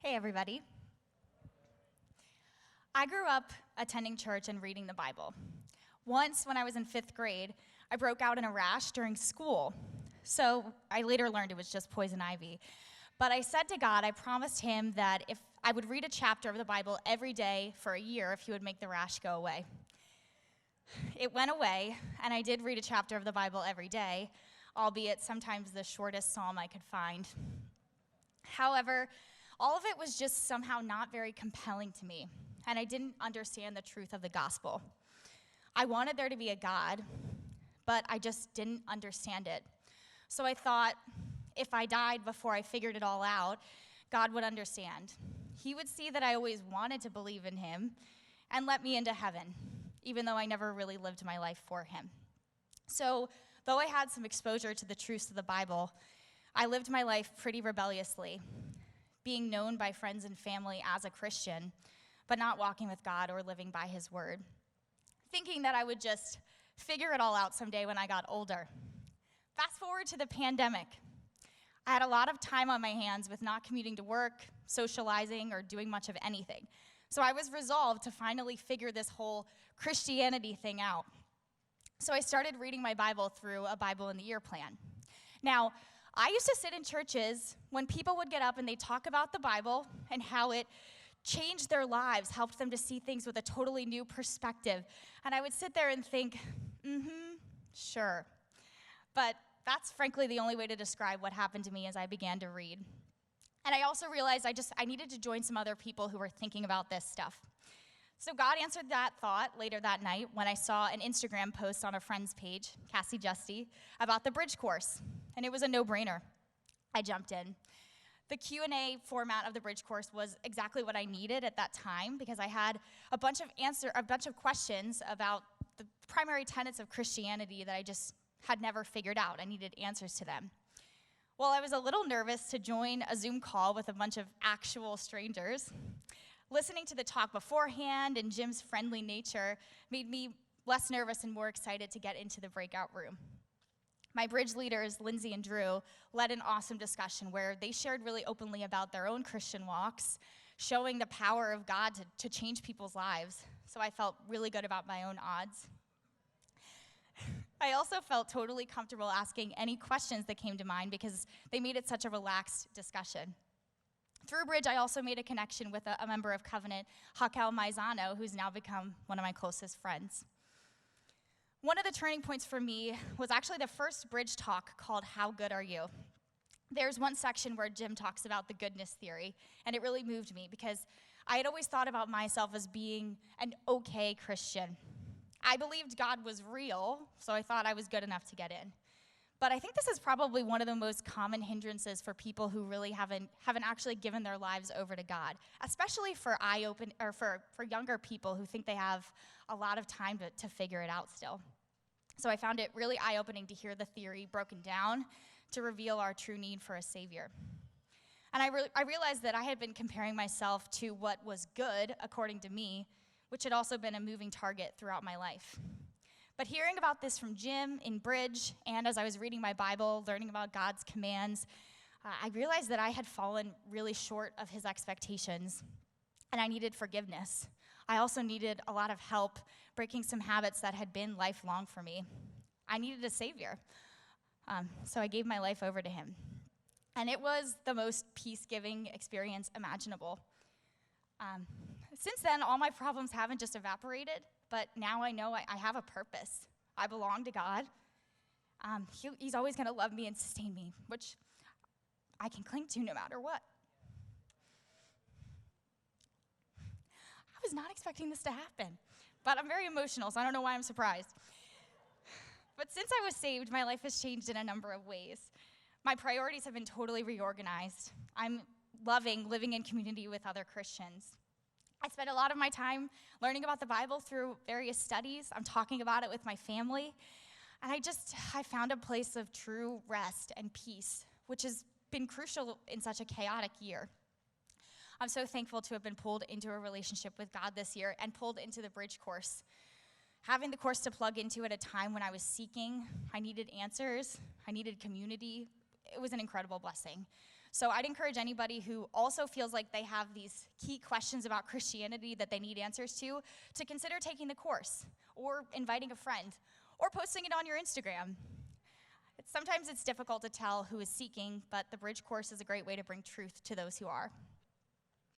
Hey, everybody. I grew up attending church and reading the Bible. Once, when I was in 5th grade, I broke out in a rash during school. So I later learned it was just poison ivy. But I said to God, I promised him that if I would read a chapter of the Bible every day for a year, if he would make the rash go away. It went away, and I did read a chapter of the Bible every day, albeit sometimes the shortest psalm I could find. However, all of it was just somehow not very compelling to me, and I didn't understand the truth of the gospel. I wanted there to be a God, but I just didn't understand it. So I thought, if I died before I figured it all out, God would understand. He would see that I always wanted to believe in him and let me into heaven, even though I never really lived my life for him. So, though I had some exposure to the truths of the Bible, I lived my life pretty rebelliously, being known by friends and family as a Christian, but not walking with God or living by his word, thinking that I would just figure it all out someday when I got older. Fast forward to the pandemic. I had a lot of time on my hands with not commuting to work, socializing, or doing much of anything. So I was resolved to finally figure this whole Christianity thing out. So I started reading my Bible through a Bible in the Year plan. Now, I used to sit in churches when people would get up and they'd talk about the Bible and how it changed their lives, helped them to see things with a totally new perspective. And I would sit there and think, sure. But that's frankly the only way to describe what happened to me as I began to read. And I also realized I needed to join some other people who were thinking about this stuff. So God answered that thought later that night when I saw an Instagram post on a friend's page, Cassie Justy, about the Bridge course. And it was a no-brainer. I jumped in. The Q&A format of the Bridge course was exactly what I needed at that time because I had a bunch of questions about the primary tenets of Christianity that I just had never figured out. I needed answers to them. Well, I was a little nervous to join a Zoom call with a bunch of actual strangers. Listening to the talk beforehand and Jim's friendly nature made me less nervous and more excited to get into the breakout room. My Bridge leaders, Lindsay and Drew, led an awesome discussion where they shared really openly about their own Christian walks, showing the power of God to change people's lives. So I felt really good about my own odds. I also felt totally comfortable asking any questions that came to mind because they made it such a relaxed discussion. Through Bridge, I also made a connection with a member of Covenant, Hakel Maizano, who's now become one of my closest friends. One of the turning points for me was actually the first Bridge talk called How Good Are You? There's one section where Jim talks about the goodness theory, and it really moved me because I had always thought about myself as being an okay Christian. I believed God was real, so I thought I was good enough to get in. But I think this is probably one of the most common hindrances for people who really haven't actually given their lives over to God, especially for younger people who think they have a lot of time to figure it out still. So I found it really eye-opening to hear the theory broken down to reveal our true need for a Savior. And I realized that I had been comparing myself to what was good, according to me, which had also been a moving target throughout my life. But hearing about this from Jim in Bridge, and as I was reading my Bible, learning about God's commands, I realized that I had fallen really short of his expectations, and I needed forgiveness. I also needed a lot of help breaking some habits that had been lifelong for me. I needed a Savior, so I gave my life over to him. And it was the most peace-giving experience imaginable. Since then, all my problems haven't just evaporated, but now I know I have a purpose. I belong to God. He's always going to love me and sustain me, which I can cling to no matter what. I was not expecting this to happen, but I'm very emotional, so I don't know why I'm surprised. But since I was saved, my life has changed in a number of ways. My priorities have been totally reorganized. I'm loving living in community with other Christians. I spend a lot of my time learning about the Bible through various studies. I'm talking about it with my family. And I found a place of true rest and peace, which has been crucial in such a chaotic year. I'm so thankful to have been pulled into a relationship with God this year and pulled into the Bridge course. Having the course to plug into at a time when I was seeking, I needed answers, I needed community. It was an incredible blessing. So I'd encourage anybody who also feels like they have these key questions about Christianity that they need answers to consider taking the course, or inviting a friend, or posting it on your Instagram. Sometimes it's difficult to tell who is seeking, but the Bridge course is a great way to bring truth to those who are.